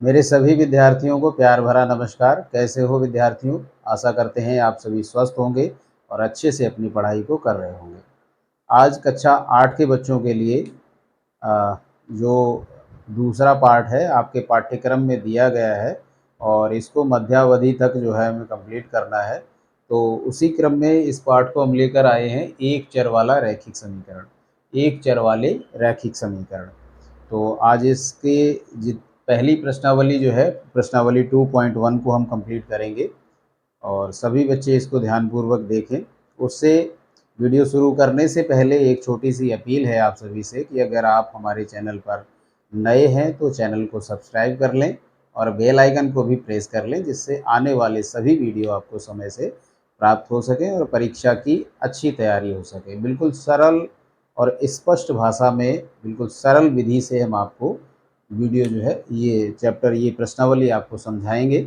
मेरे सभी विद्यार्थियों को प्यार भरा नमस्कार। कैसे हो विद्यार्थियों? आशा करते हैं आप सभी स्वस्थ होंगे और अच्छे से अपनी पढ़ाई को कर रहे होंगे। आज कक्षा 8 के बच्चों के लिए जो दूसरा पार्ट है आपके पाठ्यक्रम में दिया गया है और इसको मध्यावधि तक जो है हमें कंप्लीट करना है। तो उसी क्रम में इस पाठ को हम लेकर आए हैं एक चर वाला रैखिक समीकरण, एक चर वाले रैखिक समीकरण। तो आज इसके पहली प्रश्नावली जो है प्रश्नावली 2.1 को हम कंप्लीट करेंगे और सभी बच्चे इसको ध्यानपूर्वक देखें। उससे वीडियो शुरू करने से पहले एक छोटी सी अपील है आप सभी से कि अगर आप हमारे चैनल पर नए हैं तो चैनल को सब्सक्राइब कर लें और बेल आइकन को भी प्रेस कर लें, जिससे आने वाले सभी वीडियो आपको समय से प्राप्त हो सकें और परीक्षा की अच्छी तैयारी हो सके। बिल्कुल सरल और स्पष्ट भाषा में, बिल्कुल सरल विधि से हम आपको वीडियो जो है ये चैप्टर, ये प्रश्नावली आपको समझाएंगे।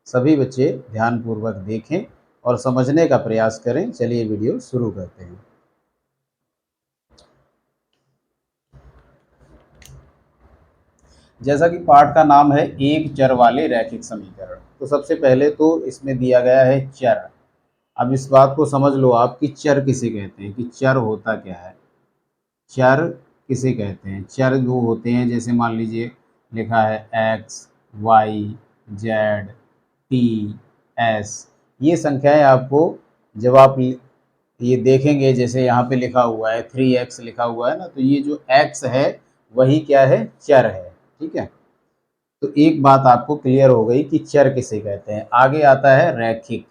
सभी बच्चे ध्यानपूर्वक देखें और समझने का प्रयास करें। चलिए वीडियो शुरू करते हैं। जैसा कि पाठ का नाम है एक चर वाले रैखिक समीकरण, तो सबसे पहले तो इसमें दिया गया है चर। अब इस बात को समझ लो आप कि चर किसे कहते हैं, कि चर होता क्या है। चर किसे कहते हैं? चर वो होते हैं, जैसे मान लीजिए लिखा है X, Y, Z, T, S. ये संख्याएं आपको जब आप ये देखेंगे, जैसे यहाँ पे लिखा हुआ है 3x लिखा हुआ है ना, तो ये जो x है वही क्या है? चर है। ठीक है, तो एक बात आपको क्लियर हो गई कि चर किसे कहते हैं। आगे आता है रैखिक।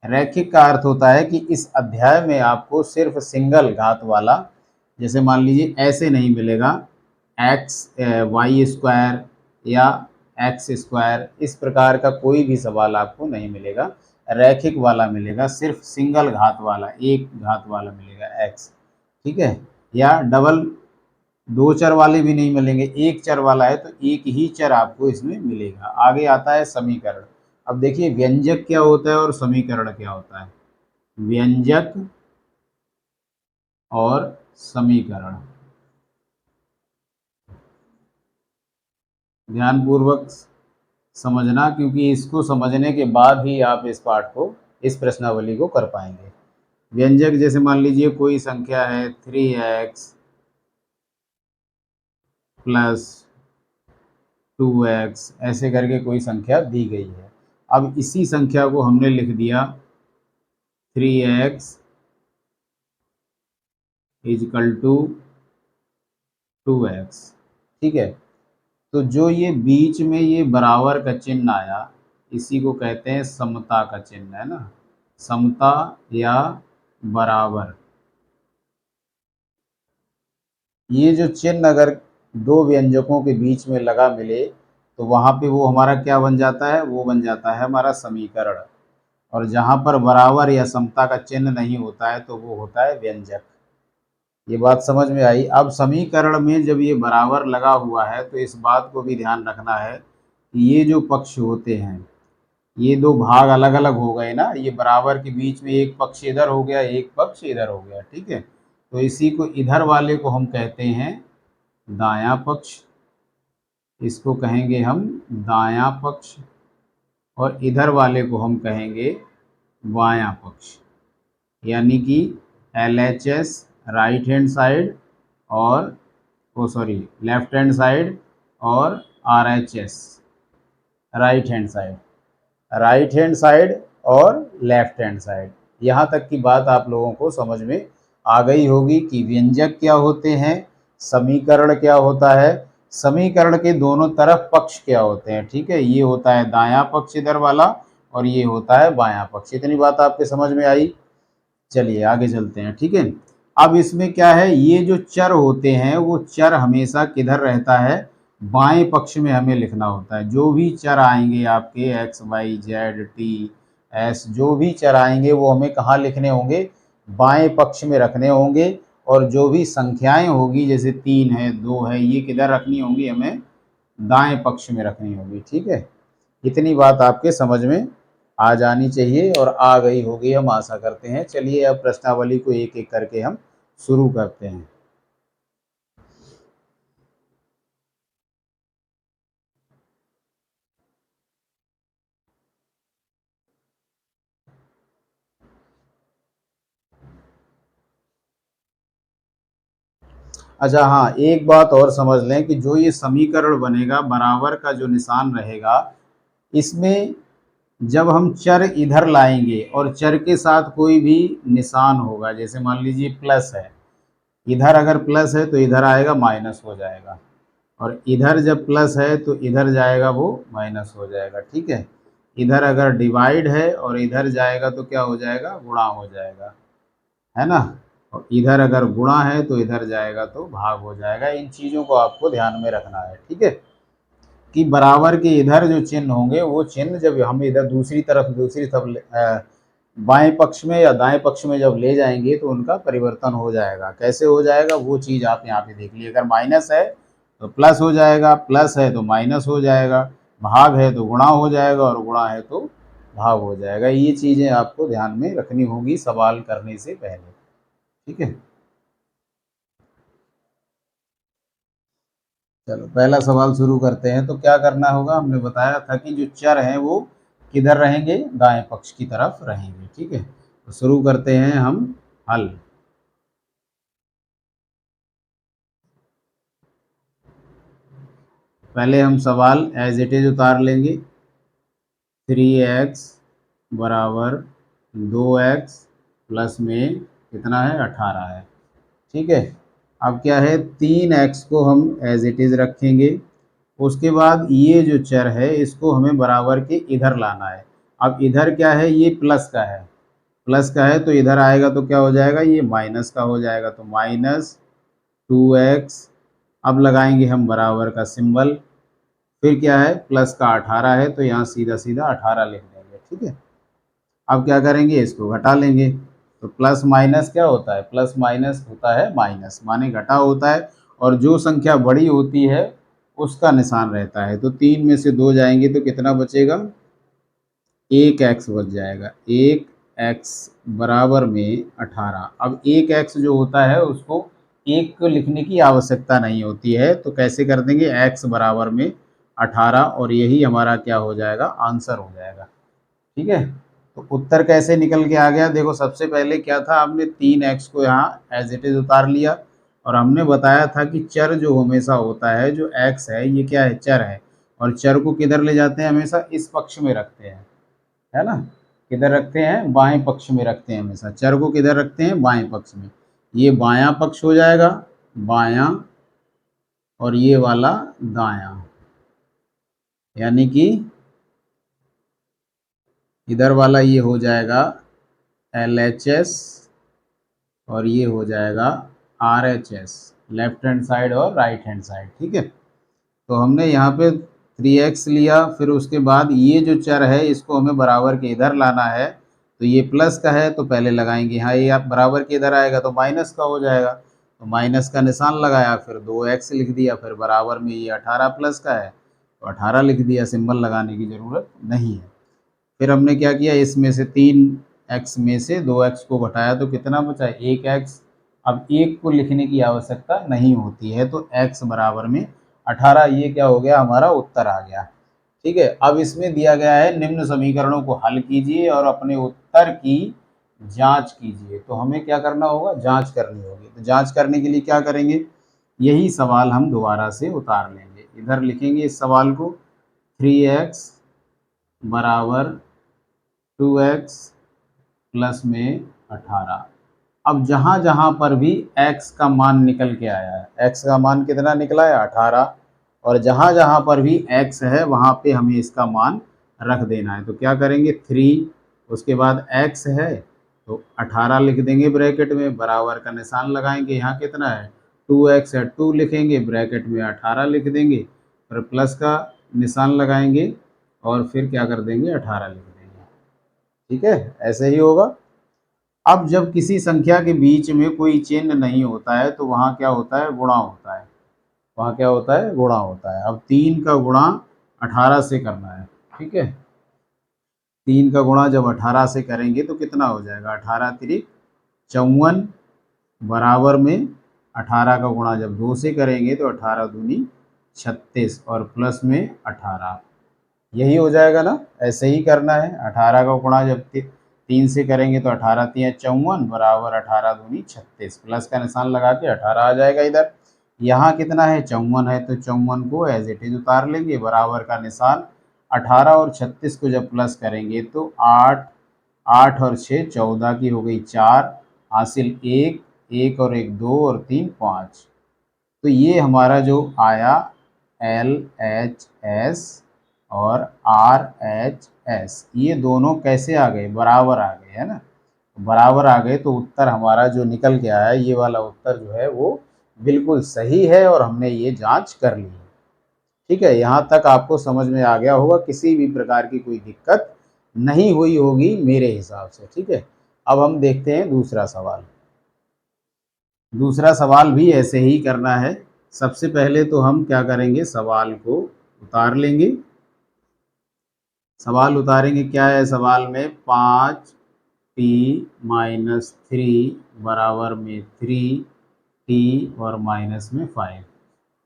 रैखिक का अर्थ होता है कि इस अध्याय में आपको सिर्फ सिंगल घात वाला, जैसे मान लीजिए ऐसे नहीं मिलेगा एक्स वाई स्क्वायर या एक्स स्क्वायर, इस प्रकार का कोई भी सवाल आपको नहीं मिलेगा। रैखिक वाला मिलेगा, सिर्फ सिंगल घात वाला, एक घात वाला मिलेगा एक्स। ठीक है, या डबल दो चर वाले भी नहीं मिलेंगे, एक चर वाला है तो एक ही चर आपको इसमें मिलेगा। आगे आता है समीकरण। अब देखिए व्यंजक क्या होता है और समीकरण क्या होता है। व्यंजक और समीकरण ध्यानपूर्वक समझना, क्योंकि इसको समझने के बाद ही आप इस पाठ को, इस प्रश्नावली को कर पाएंगे। व्यंजक जैसे मान लीजिए कोई संख्या है 3x प्लस 2x, ऐसे करके कोई संख्या दी गई है। अब इसी संख्या को हमने लिख दिया 3x इजकल टू 2x। ठीक है, तो जो ये बीच में ये बराबर का चिन्ह आया, इसी को कहते हैं समता का चिन्ह, है ना। समता या बराबर, ये जो चिन्ह अगर दो व्यंजकों के बीच में लगा मिले तो वहाँ पे वो हमारा क्या बन जाता है? वो बन जाता है हमारा समीकरण। और जहाँ पर बराबर या समता का चिन्ह नहीं होता है तो वो होता है व्यंजक। ये बात समझ में आई? अब समीकरण में जब ये बराबर लगा हुआ है तो इस बात को भी ध्यान रखना है कि ये जो पक्ष होते हैं, ये दो भाग अलग अलग हो गए ना, ये बराबर के बीच में एक पक्ष इधर हो गया, एक पक्ष इधर हो गया। ठीक है, तो इसी को इधर वाले को हम कहते हैं दायां पक्ष, इसको कहेंगे हम दायां पक्ष, और इधर वाले को हम कहेंगे बायां पक्ष। यानी कि LHS राइट हैंड साइड और लेफ्ट हैंड साइड, और RHS right hand side, right hand side और लेफ्ट हैंड साइड। यहाँ तक की बात आप लोगों को समझ में आ गई होगी कि व्यंजक क्या होते हैं, समीकरण क्या होता है, समीकरण के दोनों तरफ पक्ष क्या होते हैं। ठीक है, ये होता है दायां पक्ष इधर वाला और ये होता है बायां पक्ष। इतनी बात आपके समझ में आई? चलिए आगे चलते हैं। ठीक है, अब इसमें क्या है, ये जो चर होते हैं वो चर हमेशा किधर रहता है? बाएं पक्ष में हमें लिखना होता है। जो भी चर आएंगे आपके X Y Z T S, जो भी चर आएंगे वो हमें कहाँ लिखने होंगे? बाएं पक्ष में रखने होंगे। और जो भी संख्याएं होगी, जैसे 3 है 2 है, ये किधर रखनी होंगी? हमें दाएं पक्ष में रखनी होगी। ठीक है, इतनी बात आपके समझ में आ जानी चाहिए और आ गई होगी, हम आशा करते हैं। चलिए अब प्रश्नावली को एक एक करके हम शुरू करते हैं। अच्छा हाँ, एक बात और समझ लें कि जो ये समीकरण बनेगा बराबर का जो निशान रहेगा, इसमें जब हम चर इधर लाएंगे और चर के साथ कोई भी निशान होगा, जैसे मान लीजिए प्लस है, इधर अगर प्लस है तो इधर आएगा माइनस हो जाएगा, और इधर जब प्लस है तो इधर जाएगा वो माइनस हो जाएगा, ठीक है। इधर अगर डिवाइड है और इधर जाएगा तो क्या हो जाएगा, गुणा हो जाएगा, है ना। और इधर अगर गुणा है तो इधर जाएगा तो भाग हो जाएगा। इन चीज़ों को आपको ध्यान में रखना है, ठीक है, कि बराबर के इधर जो चिन्ह होंगे वो चिन्ह जब हम इधर दूसरी तरफ बाएं पक्ष में या दाएं पक्ष में जब ले जाएंगे तो उनका परिवर्तन हो जाएगा। कैसे हो जाएगा वो चीज़ आप यहाँ पे देख लीजिए। अगर माइनस है तो प्लस हो जाएगा, प्लस है तो माइनस हो जाएगा, भाग है तो गुणा हो जाएगा, और गुणा है तो भाग हो जाएगा। ये चीज़ें आपको ध्यान में रखनी होगी सवाल करने से पहले, ठीक है। चलो पहला सवाल शुरू करते हैं। तो क्या करना होगा, हमने बताया था कि जो चर हैं वो किधर रहेंगे, दाएं पक्ष की तरफ रहेंगे, ठीक है। तो शुरू करते हैं हम हल। पहले हम सवाल एज इट इज उतार लेंगे। 3x बराबर 2x प्लस में कितना है, 18 है, ठीक है। अब क्या है, 3x को हम एज इट इज़ रखेंगे। उसके बाद ये जो चर है इसको हमें बराबर के इधर लाना है। अब इधर क्या है, ये प्लस का है, प्लस का है तो इधर आएगा तो क्या हो जाएगा, ये माइनस का हो जाएगा, तो -2x। अब लगाएंगे हम बराबर का सिंबल, फिर क्या है, प्लस का 18 है तो यहाँ सीधा सीधा 18 लिख देंगे, ठीक है। अब क्या करेंगे, इसको घटा लेंगे। तो प्लस माइनस क्या होता है, प्लस माइनस होता है माइनस, माने घटा होता है, और जो संख्या बड़ी होती है उसका निशान रहता है। तो 3 में से 2 जाएंगे तो कितना बचेगा, 1x बच जाएगा। 1x बराबर में 18। अब 1x जो होता है उसको एक को लिखने की आवश्यकता नहीं होती है, तो कैसे कर देंगे, x बराबर में 18, और यही हमारा क्या हो जाएगा, आंसर हो जाएगा, ठीक है। तो उत्तर कैसे निकल के आ गया, देखो सबसे पहले क्या था, हमने 3x को यहाँ एज इट इज उतार लिया, और हमने बताया था कि चर जो हमेशा होता है, जो x है ये क्या है, चर है, और चर को किधर ले जाते हैं, हमेशा इस पक्ष में रखते हैं, है ना। किधर रखते हैं, बाएं पक्ष में रखते हैं हमेशा। चर को किधर रखते हैं, बाएं पक्ष में। ये बायां पक्ष हो जाएगा, बायां, और ये वाला दायां, यानी कि इधर वाला ये हो जाएगा LHS, और ये हो जाएगा RHS, लेफ्ट हैंड साइड और राइट हैंड साइड, ठीक है। तो हमने यहाँ पे 3x लिया, फिर उसके बाद ये जो चर है इसको हमें बराबर के इधर लाना है। तो ये प्लस का है तो पहले लगाएंगे, हाँ ये आप बराबर के इधर आएगा तो माइनस का हो जाएगा, तो माइनस का निशान लगाया, फिर 2x लिख दिया, फिर बराबर में ये 18 प्लस का है तो 18 लिख दिया, सिंबल लगाने की ज़रूरत नहीं है। फिर हमने क्या किया, इसमें से 3x में से 2x को घटाया तो कितना बचा, 1x। अब एक को लिखने की आवश्यकता नहीं होती है, तो x बराबर में 18, ये क्या हो गया, हमारा उत्तर आ गया, ठीक है। अब इसमें दिया गया है, निम्न समीकरणों को हल कीजिए और अपने उत्तर की जांच कीजिए। तो हमें क्या करना होगा, जांच करनी होगी। तो जांच करने के लिए क्या करेंगे, यही सवाल हम दोबारा से उतार लेंगे। इधर लिखेंगे इस सवाल को, 3x बराबर 2x प्लस में 18। अब जहाँ जहाँ पर भी x का मान निकल के आया है, x का मान कितना निकला है, 18, और जहाँ जहाँ पर भी x है वहाँ पे हमें इसका मान रख देना है। तो क्या करेंगे, 3, उसके बाद x है तो 18 लिख देंगे ब्रैकेट में, बराबर का निशान लगाएंगे, यहाँ कितना है, 2x है, 2 लिखेंगे, ब्रैकेट में 18 लिख देंगे, फिर प्लस का निशान लगाएंगे, और फिर क्या कर देंगे, 18 लिख देंगे, ठीक है। ऐसे ही होगा। अब जब किसी संख्या के बीच में कोई चिन्ह नहीं होता है तो वहाँ क्या होता है, गुणा होता है, वहाँ क्या होता है, गुणा होता है। अब 3 का गुणा 18 से करना है, ठीक है। 3 का गुणा जब 18 से करेंगे तो कितना हो जाएगा, 18 तिरिक 54, बराबर में 18 का गुणा जब 2 से करेंगे तो 18 दूनी 36, और प्लस में 18, यही हो जाएगा ना। ऐसे ही करना है, 18 का गुणा जब 3 से करेंगे तो 18 3 54, बराबर 18 दूनी 36, प्लस का निशान लगा के 18 आ जाएगा इधर। यहाँ कितना है 54 है, तो 54 को एज इट इज उतार लेंगे, बराबर का निशान। 18 और 36 को जब प्लस करेंगे तो 8, 8 और 6 14 की हो गई 4, हासिल 1, 1 और 1 2 और 3 5। तो ये हमारा जो आया एल एच एस और आर एच एस, ये दोनों कैसे आ गए, बराबर आ गए, है ना। बराबर आ गए तो उत्तर हमारा जो निकल के आया, ये वाला उत्तर जो है वो बिल्कुल सही है और हमने ये जांच कर ली है। ठीक है, यहाँ तक आपको समझ में आ गया होगा, किसी भी प्रकार की कोई दिक्कत नहीं हुई होगी मेरे हिसाब से। ठीक है, अब हम देखते हैं दूसरा सवाल। दूसरा सवाल भी ऐसे ही करना है। सबसे पहले तो हम क्या करेंगे, सवाल को उतार लेंगे। सवाल उतारेंगे, क्या है सवाल में, 5t-3 बराबर में 3t और माइनस में 5,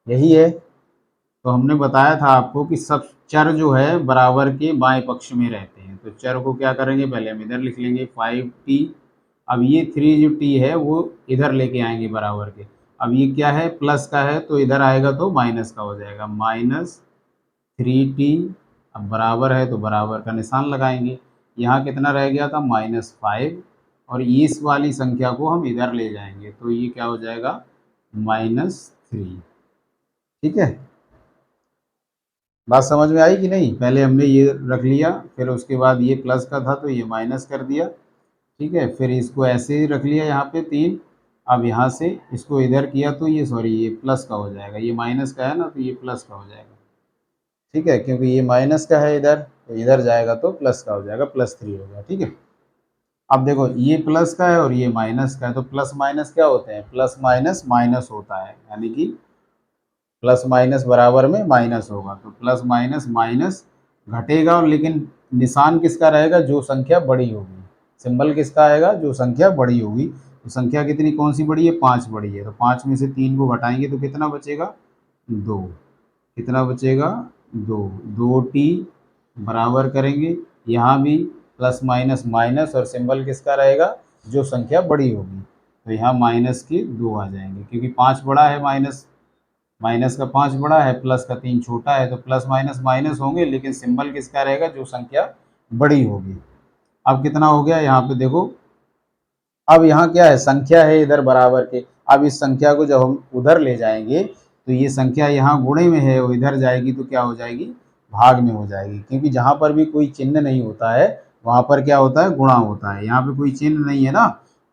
यही है। तो हमने बताया था आपको कि सब चर जो है बराबर के बाएं पक्ष में रहते हैं, तो चर को क्या करेंगे, पहले हम इधर लिख लेंगे 5t। अब ये 3 जो t है वो इधर लेके आएंगे बराबर के। अब ये क्या है, प्लस का है तो इधर आएगा तो माइनस का हो जाएगा, -3t। अब बराबर है तो बराबर का निशान लगाएंगे। यहाँ कितना रह गया था, -5, और इस वाली संख्या को हम इधर ले जाएंगे तो ये क्या हो जाएगा, -3। ठीक है, बात समझ में आई कि नहीं। पहले हमने ये रख लिया, फिर उसके बाद ये प्लस का था तो ये माइनस कर दिया। ठीक है, फिर इसको ऐसे ही रख लिया यहाँ पे 3। अब यहाँ से इसको इधर किया तो ये, सॉरी, ये प्लस का हो जाएगा, ये माइनस का है ना तो ये प्लस का हो जाएगा। ठीक है, क्योंकि ये माइनस का है इधर, तो इधर जाएगा तो प्लस का हो जाएगा, +3 हो गया। ठीक है, अब देखो ये प्लस का है और ये माइनस का है, तो प्लस माइनस क्या होते हैं, प्लस माइनस माइनस होता है, यानी कि प्लस माइनस बराबर में माइनस होगा, तो प्लस माइनस माइनस घटेगा, और लेकिन निशान किसका रहेगा, जो संख्या बड़ी होगी। सिंबल किसका आएगा, जो संख्या बड़ी होगी। तो संख्या कितनी, कौन सी बड़ी है, 5 बड़ी है, तो 5 में से 3 को घटाएंगे तो कितना बचेगा, 2। कितना बचेगा, 2। 2t बराबर करेंगे, यहाँ भी प्लस माइनस माइनस, और सिंबल किसका रहेगा, जो संख्या बड़ी होगी। तो यहाँ माइनस के 2 आ जाएंगे, क्योंकि 5 बड़ा है, माइनस माइनस का 5 बड़ा है, प्लस का 3 छोटा है, तो प्लस माइनस माइनस होंगे, लेकिन सिंबल किसका रहेगा, जो संख्या बड़ी होगी। अब कितना हो गया, यहाँ पे देखो, अब यहाँ क्या है, संख्या है इधर बराबर के। अब इस संख्या को जब हम उधर ले जाएंगे तो ये संख्या यहाँ गुणे में है, वो इधर जाएगी तो क्या हो जाएगी, भाग में हो जाएगी, क्योंकि जहाँ पर भी कोई चिन्ह नहीं होता है वहाँ पर क्या होता है, गुणा होता है। यहाँ पे कोई चिन्ह नहीं है ना,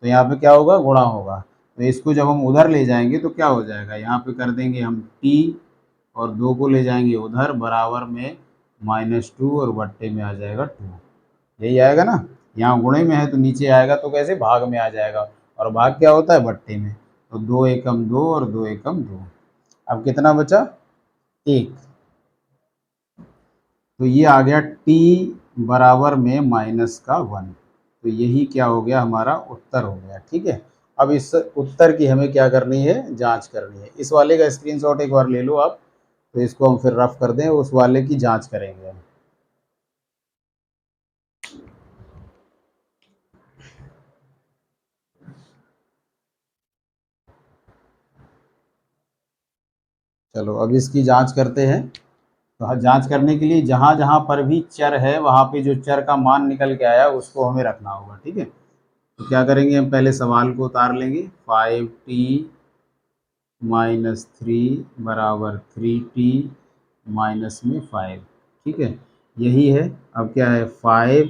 तो यहाँ पे क्या होगा, गुणा होगा। तो इसको जब हम उधर ले जाएंगे तो क्या हो जाएगा, यहाँ पे कर देंगे हम t, और 2 को ले जाएंगे उधर, बराबर में -2, और बट्टे में आ जाएगा 2। यही आएगा ना, यहाँ गुणे में है तो नीचे आएगा तो कैसे, भाग में आ जाएगा, और भाग क्या होता है, बट्टे में। तो 2 एकम 2 और 2 एकम 2। अब कितना बचा, 1। तो ये आ गया t बराबर में -1। तो यही क्या हो गया, हमारा उत्तर हो गया। ठीक है, अब इस उत्तर की हमें क्या करनी है, जांच करनी है। इस वाले का स्क्रीनशॉट एक बार ले लो आप, तो इसको हम फिर रफ कर दें, उस वाले की जांच करेंगे हम। चलो अब इसकी जांच करते हैं। तो जांच करने के लिए जहाँ जहाँ पर भी चर है वहाँ पे जो चर का मान निकल के आया उसको हमें रखना होगा। ठीक है, तो क्या करेंगे, हम पहले सवाल को उतार लेंगे। 5t-3 बराबर 3t माइनस में 5। ठीक है, यही है। अब क्या है, 5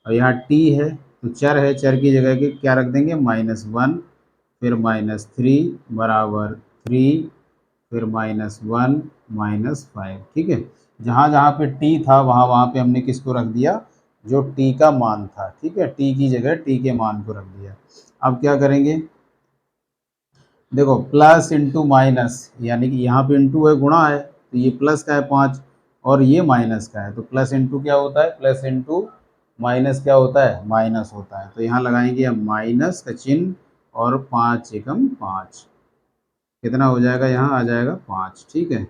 और यहाँ t है, तो चर है, चर की जगह के क्या रख देंगे, -1, फिर -3 बराबर 3, फिर -1 -5। ठीक है, जहाँ जहाँ पे t था वहाँ वहाँ पे हमने किसको रख दिया, जो t का मान था। ठीक है, t की जगह t के मान को रख दिया। अब क्या करेंगे, देखो प्लस इंटू माइनस, यानी कि यहाँ पे इंटू है, गुणा है, तो ये प्लस का है 5, और ये माइनस का है, तो प्लस इंटू क्या होता है, प्लस इंटू माइनस क्या होता है, माइनस होता है। तो यहाँ लगाएंगे हम माइनस का चिन्ह, और 5 एकम 5, कितना हो जाएगा, यहाँ आ जाएगा 5। ठीक है,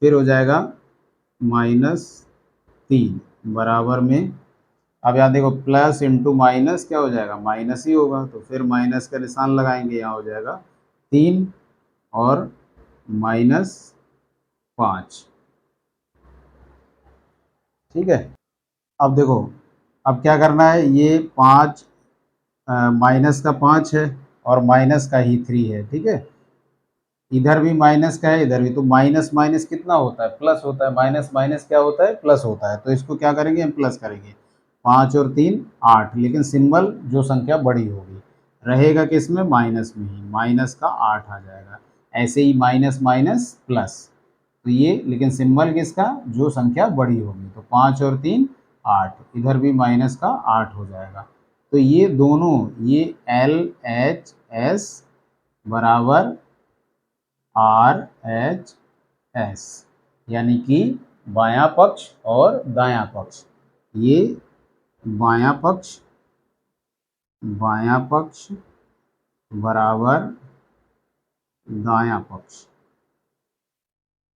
फिर हो जाएगा -3 बराबर में, अब यहाँ देखो प्लस इंटू माइनस क्या हो जाएगा, माइनस ही होगा, तो फिर माइनस का निशान लगाएंगे, यहाँ हो जाएगा 3 और -5। ठीक है। अब देखो, अब क्या करना है, ये 5 माइनस का 5 है और माइनस का ही 3 है। ठीक है, इधर भी माइनस का है, इधर भी, तो माइनस माइनस कितना होता है, प्लस होता है। माइनस माइनस क्या होता है, प्लस होता है। तो इसको क्या करेंगे, हम प्लस करेंगे। 5 और 3 8, लेकिन सिंबल जो संख्या बड़ी होगी रहेगा किस में, माइनस में ही, माइनस का 8 आ जाएगा। ऐसे ही माइनस माइनस प्लस, तो ये लेकिन सिंबल किसका, जो संख्या बड़ी होगी। तो 5 और 3 8, इधर भी माइनस का 8 हो जाएगा। तो ये दोनों, ये एल एच एस बराबर आर एच एस, यानी कि बायां पक्ष और दायां पक्ष। ये बायां पक्ष, बायां पक्ष बराबर दायां पक्ष।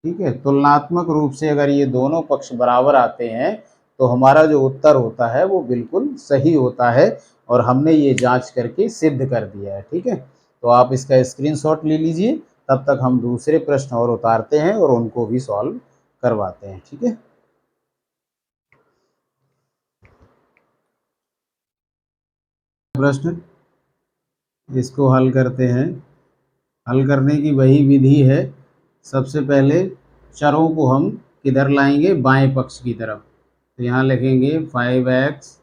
ठीक है, तुलनात्मक रूप से अगर ये दोनों पक्ष बराबर आते हैं तो हमारा जो उत्तर होता है वो बिल्कुल सही होता है, और हमने ये जांच करके सिद्ध कर दिया है। ठीक है, तो आप इसका स्क्रीनशॉट ले लीजिए, तब तक हम दूसरे प्रश्न और उतारते हैं और उनको भी सॉल्व करवाते हैं। ठीक है, प्रश्न इसको हल करते हैं। हल करने की वही विधि है। सबसे पहले चरों को हम किधर लाएंगे, बाएं पक्ष की तरफ। तो यहाँ लिखेंगे 5x।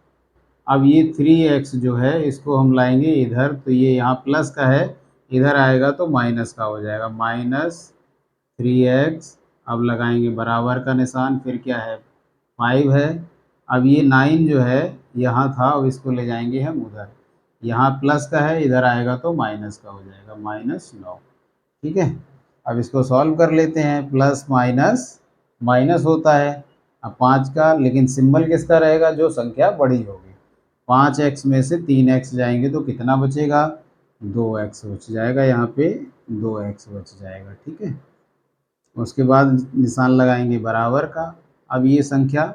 अब ये 3x जो है इसको हम लाएंगे इधर, तो ये यहाँ प्लस का है, इधर आएगा तो माइनस का हो जाएगा, -3x। अब लगाएंगे बराबर का निशान, फिर क्या है, 5 है। अब ये 9 जो है यहाँ था, अब इसको ले जाएंगे हम उधर, यहाँ प्लस का है, इधर आएगा तो माइनस का हो जाएगा, -9। ठीक है, अब इसको सॉल्व कर लेते हैं। प्लस माइनस माइनस होता है, अब 5 का, लेकिन सिंबल किसका रहेगा, जो संख्या बड़ी होगी। 5x में से 3x जाएंगे तो कितना बचेगा, 2x बच जाएगा, यहाँ पे 2x बच जाएगा। ठीक है, उसके बाद निशान लगाएंगे बराबर का। अब ये संख्या,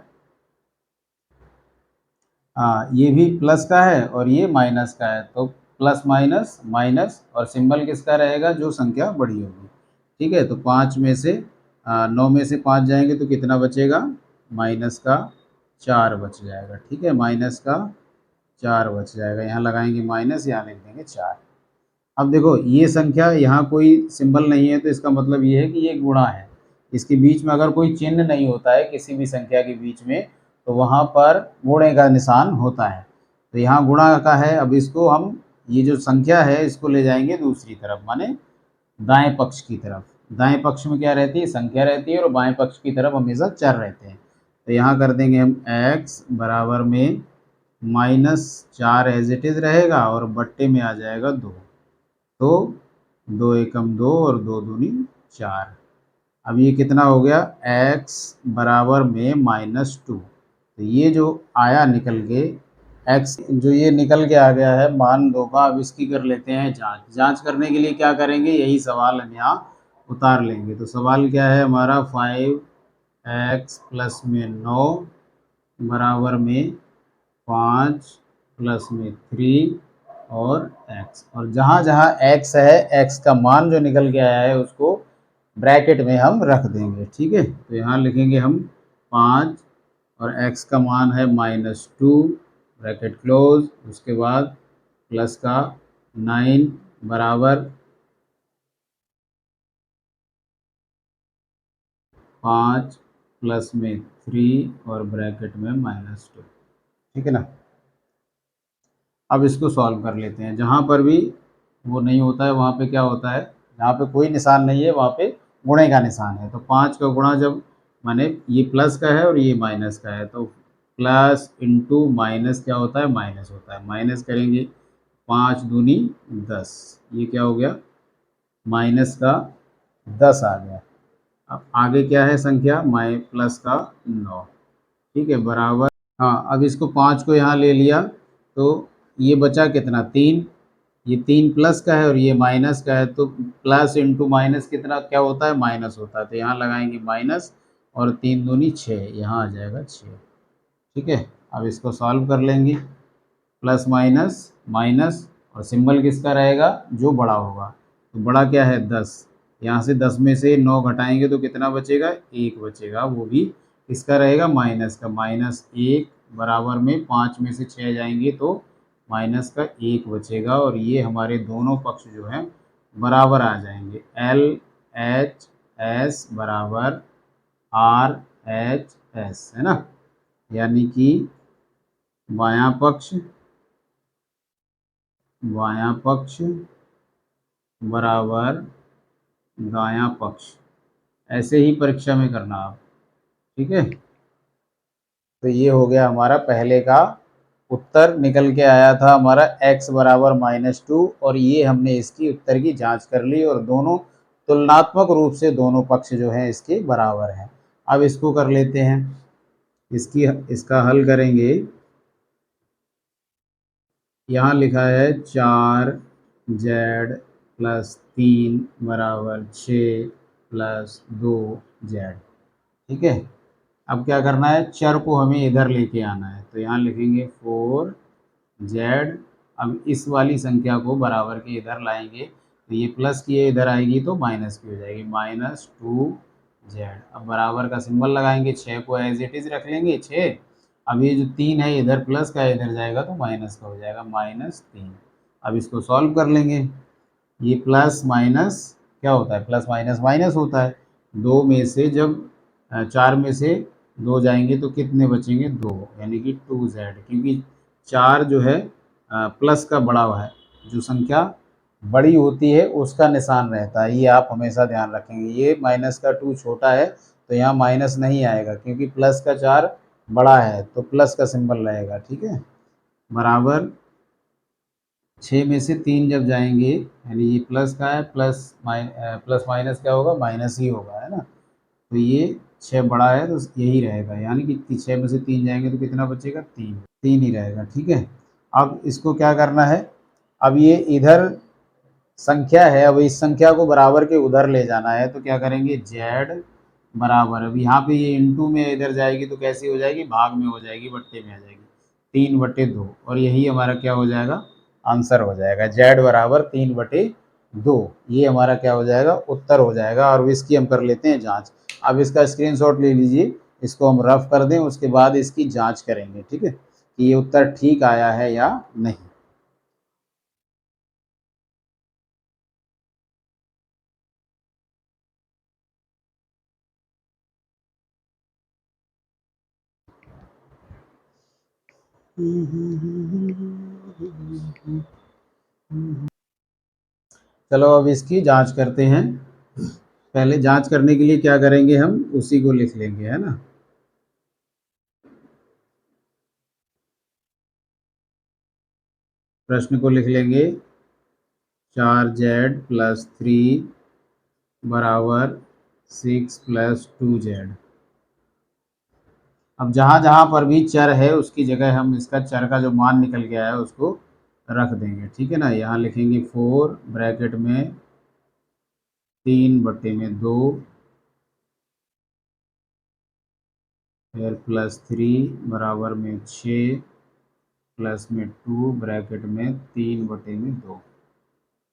हाँ, ये भी प्लस का है और ये माइनस का है, तो प्लस माइनस माइनस, और सिंबल किसका रहेगा, जो संख्या बड़ी होगी। ठीक है, तो 5 में से 9 में से 5 जाएंगे तो कितना बचेगा, माइनस का 4 बच जाएगा। ठीक है, माइनस का 4 बच जाएगा, यहाँ लगाएंगे माइनस, यहाँ लिख देंगे 4। अब देखो, ये संख्या यहाँ कोई सिंबल नहीं है, तो इसका मतलब ये है कि ये गुणा है। इसके बीच में अगर कोई चिन्ह नहीं होता है किसी भी संख्या के बीच में, तो वहाँ पर गुणे का निशान होता है। तो यहाँ गुणा का है। अब इसको हम, ये जो संख्या है इसको ले जाएंगे दूसरी तरफ, माने दाएं पक्ष की तरफ। दाएं पक्ष में क्या रहती है, संख्या रहती है, और बाएं पक्ष की तरफ हमेशा चर रहते हैं। तो यहाँ कर देंगे हम x बराबर में -4 एज इट इज़ रहेगा, और बट्टे में आ जाएगा 2। तो 2 एकम 2 और 2 दूनी 4। अब ये कितना हो गया, x बराबर में -2। तो ये जो आया निकल के, x जो ये निकल के आ गया है मान 2 का, अब इसकी कर लेते हैं जांच। जांच करने के लिए क्या करेंगे, यही सवाल हम यहाँ उतार लेंगे। तो सवाल क्या है हमारा, 5x प्लस में 9 बराबर में 5 प्लस में 3 और x, और जहाँ जहाँ x है, x का मान जो निकल के आया है उसको ब्रैकेट में हम रख देंगे। ठीक है, तो यहाँ लिखेंगे हम 5, और x का मान है -2, ब्रैकेट क्लोज, उसके बाद प्लस का 9 बराबर 5 प्लस में 3 और ब्रैकेट में -2। ठीक है ना, अब इसको सॉल्व कर लेते हैं। जहाँ पर भी वो नहीं होता है वहाँ पे क्या होता है, जहाँ पे कोई निशान नहीं है वहाँ पे गुणे का निशान है। तो 5 का गुणा, जब माने ये प्लस का है और ये माइनस का है, तो प्लस इंटू माइनस क्या होता है, माइनस होता है। माइनस करेंगे, 5 दूनी 10, ये क्या हो गया, माइनस का 10 आ गया। अब आगे क्या है संख्या, प्लस का 9। ठीक है, बराबर, हाँ, अब इसको 5 को यहाँ ले लिया, तो ये बचा कितना, 3। ये 3 प्लस का है और ये माइनस का है, तो प्लस इंटू माइनस कितना क्या होता है, माइनस होता है। तो यहाँ लगाएंगे माइनस, और 3 दूनी 6, यहाँ आ जाएगा 6। ठीक है, अब इसको सॉल्व कर लेंगे। प्लस माइनस माइनस, और सिंबल किसका रहेगा, जो बड़ा होगा। तो बड़ा क्या है, 10। यहाँ से 10 में से 9 घटाएंगे तो कितना बचेगा, 1 बचेगा, वो भी इसका रहेगा माइनस का, -1 बराबर में 5 में से 6 जाएंगे तो माइनस का 1 बचेगा, और ये हमारे दोनों पक्ष जो हैं बराबर आ जाएंगे। LHS बराबर RHS, है ना, यानी कि बायां पक्ष बराबर दायां पक्ष, ऐसे ही परीक्षा में करना आप, ठीक है। तो ये हो गया हमारा पहले का उत्तर, निकल के आया था हमारा x बराबर -2, और ये हमने इसकी उत्तर की जांच कर ली और दोनों तुलनात्मक रूप से दोनों पक्ष जो हैं इसके बराबर हैं। अब इसको कर लेते हैं, इसका हल करेंगे। यहाँ लिखा है 4z+3 बराबर 6 + 2z, ठीक है। अब क्या करना है, चर को हमें इधर लेके आना है, तो यहाँ लिखेंगे 4z। अब इस वाली संख्या को बराबर के इधर लाएंगे, तो ये प्लस की है इधर आएगी तो माइनस की हो जाएगी, -2z। अब बराबर का सिंबल लगाएंगे, 6 को एज इट इज रख लेंगे 6। अब ये जो 3 है इधर प्लस का इधर जाएगा तो माइनस का हो जाएगा, -3। अब इसको सॉल्व कर लेंगे, ये प्लस माइनस क्या होता है, प्लस माइनस माइनस होता है। 2 में से जब 4 में से 2 जाएंगे तो कितने बचेंगे, 2, यानी कि 2z, क्योंकि 4 जो है प्लस का बड़ा हुआ है, जो संख्या बड़ी होती है उसका निशान रहता है, ये आप हमेशा ध्यान रखेंगे। ये माइनस का 2 छोटा है तो यहाँ माइनस नहीं आएगा, क्योंकि प्लस का 4 बड़ा है तो प्लस का सिंबल रहेगा, ठीक है। बराबर 6 में से 3 जब जाएंगे, यानी ये प्लस का है, प्लस माइनस क्या होगा, माइनस ही होगा, है ना। तो ये 6 बड़ा है तो यही रहेगा, यानी कि 6 में से 3 जाएंगे तो कितना बचेगा, 3, 3 ही रहेगा, ठीक है। अब इसको क्या करना है, अब ये इधर संख्या है, अब इस संख्या को बराबर के उधर ले जाना है, तो क्या करेंगे, z बराबर, अब यहाँ पे ये इंटू में इधर जाएगी तो कैसी हो जाएगी, भाग में हो जाएगी, बट्टे में आ जाएगी, 3/2, और यही हमारा क्या हो जाएगा, आंसर हो जाएगा, z बराबर 3/2, ये हमारा क्या हो जाएगा, उत्तर हो जाएगा। और इसकी हम कर लेते हैं जांच। अब इसका स्क्रीनशॉट ले लीजिए, इसको हम रफ कर दें, उसके बाद इसकी जांच करेंगे, ठीक है, कि ये उत्तर ठीक आया है या नहीं। चलो अब इसकी जांच करते हैं। पहले जांच करने के लिए क्या करेंगे, हम उसी को लिख लेंगे, है ना। प्रश्न को लिख लेंगे, 4z+3 बराबर 6+2z। अब जहाँ जहाँ पर भी चर है उसकी जगह हम इसका चर का जो मान निकल गया है उसको रख देंगे, ठीक है ना। यहाँ लिखेंगे 4 ब्रैकेट में 3/2, फिर +3 बराबर में 6, प्लस में 2 ब्रैकेट में 3/2,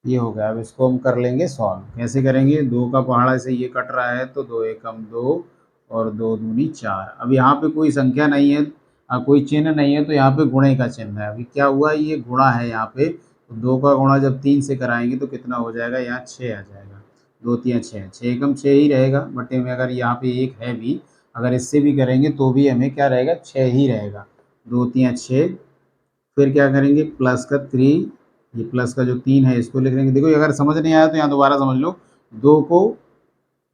ये हो गया। अब इसको हम कर लेंगे सॉल्व, कैसे करेंगे, 2 का पहाड़ा से ये कट रहा है तो 2 एकम 2 और 2 दूनी 4। अब यहाँ पे कोई संख्या नहीं है, कोई चिन्ह नहीं है, तो यहाँ पे गुणे का चिन्ह है। अभी क्या हुआ, ये गुणा है यहाँ पे, तो 2 का गुणा जब 3 से कराएंगे तो कितना हो जाएगा, यहाँ 6 आ जाएगा, 2 3 6, 6 एकम 6 ही रहेगा, बटे में अगर यहाँ पे 1 है भी, अगर इससे भी करेंगे तो भी हमें क्या रहेगा, 6 ही रहेगा, 2 3 6। फिर क्या करेंगे, प्लस का 3, ये प्लस का जो 3 है इसको लिख लेंगे। देखो अगर समझ नहीं आया तो यहाँ दोबारा समझ लो, 2 को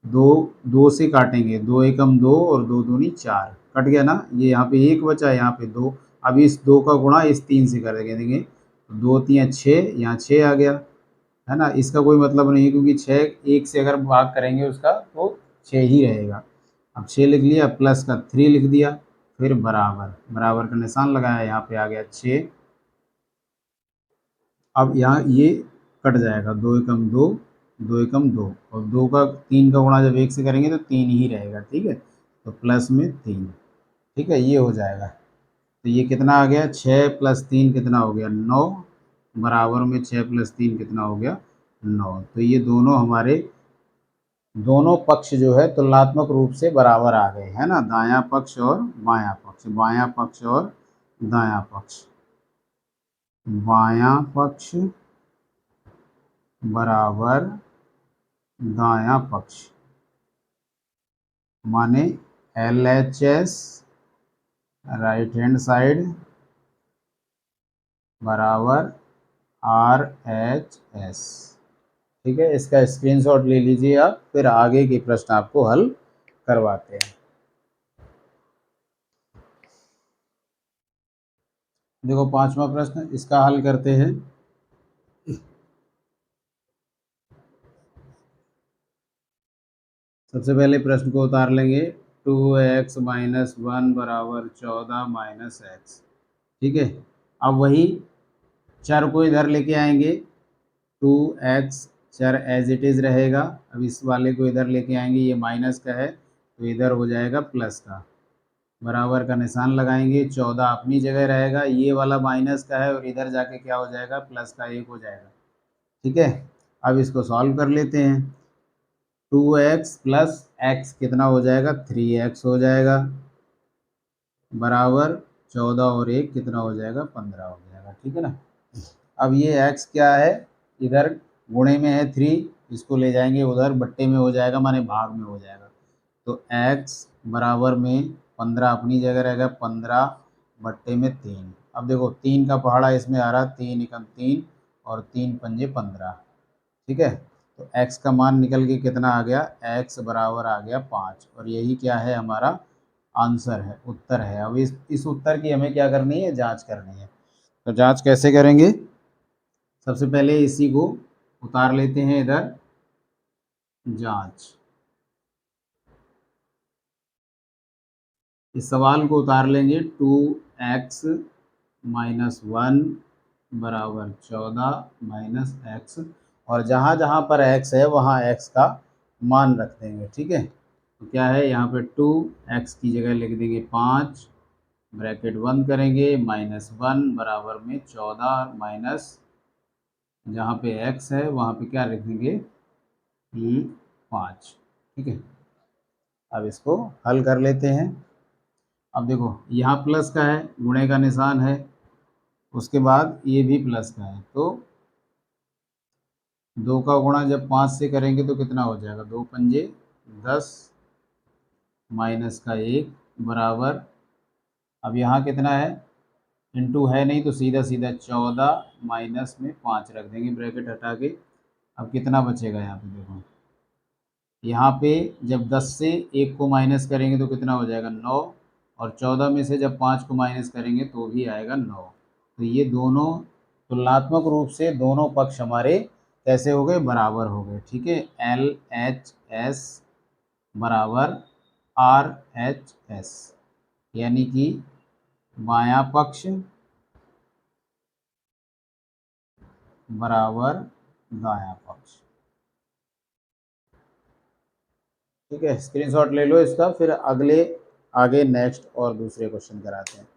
2 2 से काटेंगे, 2 एकम 2 और 2 दूनी 4, कट गया ना, ये यहाँ पे 1 बचा, यहाँ पे 2। अब इस 2 का गुणा इस 3 से कर देंगे, 2 3 6, यहाँ 6 आ गया, है ना। इसका कोई मतलब नहीं है, क्योंकि 6 1 से अगर भाग करेंगे उसका तो 6 ही रहेगा। अब 6 लिख लिया, प्लस का 3 लिख दिया, फिर बराबर, बराबर का निशान लगाया, यहाँ पे आ गया 6। अब यहाँ ये कट जाएगा, 2 एकम 2, 2 एकम 2, और 2 का 3 का गुणा जब 1 से करेंगे तो 3 ही रहेगा, ठीक है, तो प्लस में 3, ठीक है, ये हो जाएगा। तो ये कितना आ गया, 6 + 3 कितना हो गया, 9, बराबर में 6 + 3 कितना हो गया, 9। तो ये दोनों हमारे दोनों पक्ष जो है तुलनात्मक रूप से बराबर आ गए, है ना, दायां पक्ष और बायां पक्ष, बायां पक्ष और दायां पक्ष, बायां पक्ष बराबर दायां पक्ष, माने LHS राइट हैंड साइड बराबर RHS। ठीक है, इसका स्क्रीनशॉट ले लीजिए आप, फिर आगे के प्रश्न आपको हल करवाते हैं। देखो 5वां प्रश्न, इसका हल करते हैं। सबसे पहले प्रश्न को उतार लेंगे, 2x माइनस 1 बराबर 14 माइनस एक्स। ठीक है, अब वही चर को इधर लेके आएंगे, 2x चर एज इट इज़ रहेगा। अब इस वाले को इधर लेके आएंगे, ये माइनस का है तो इधर हो जाएगा प्लस का, बराबर का निशान लगाएंगे, 14 अपनी जगह रहेगा, ये वाला माइनस का है और इधर जाके क्या हो जाएगा, प्लस का 1 हो जाएगा। ठीक है, अब इसको सॉल्व कर लेते हैं। 2x प्लस एक्स कितना हो जाएगा, 3x हो जाएगा, बराबर 14 और 1 कितना हो जाएगा, 15 हो जाएगा। ठीक है ना। अब ये x क्या है, इधर गुणे में है 3, इसको ले जाएंगे उधर बट्टे में हो जाएगा, माने भाग में हो जाएगा। तो x बराबर में 15 अपनी जगह रहेगा, 15 बट्टे में 3। अब देखो 3 का पहाड़ा इसमें आ रहा, 3 एकम 3 और 3 पंजे 15। ठीक है, तो x का मान निकल के कितना आ गया, x बराबर आ गया 5, और यही क्या है, हमारा आंसर है, उत्तर है। अब इस उत्तर की हमें क्या करनी है, जांच करनी है। तो जांच कैसे करेंगे, सबसे पहले इसी को उतार लेते हैं इधर, जांच। इस सवाल को उतार लेंगे, 2x माइनस 1 बराबर 14 माइनस एक्स, और जहाँ जहाँ पर x है वहाँ x का मान रख देंगे। ठीक है, तो क्या है यहाँ पे, 2x की जगह लिख देंगे 5, ब्रैकेट बंद करेंगे, -1 बराबर में 14 माइनस जहाँ पे x है वहाँ पे क्या लिख देंगे, 5। ठीक है, अब इसको हल कर लेते हैं। अब देखो यहाँ प्लस का है, गुणे का निशान है, उसके बाद ये भी प्लस का है, तो 2 का गुणा जब 5 से करेंगे तो कितना हो जाएगा, 2 पंजे 10 माइनस का 1 बराबर, अब यहाँ कितना है, इंटू है नहीं तो सीधा सीधा 14 माइनस में 5 रख देंगे ब्रैकेट हटा के। अब कितना बचेगा यहाँ पे, देखो यहाँ पे जब 10 से 1 को माइनस करेंगे तो कितना हो जाएगा, 9, और 14 में से जब 5 को माइनस करेंगे तो भी आएगा 9। तो ये दोनों तुलनात्मक रूप से दोनों पक्ष हमारे कैसे हो गए, बराबर हो गए। ठीक है, LHS बराबर RHS, यानी कि बायां पक्ष बराबर दायां पक्ष। ठीक है, स्क्रीनशॉट ले लो इसका, फिर आगे नेक्स्ट और दूसरे क्वेश्चन कराते हैं।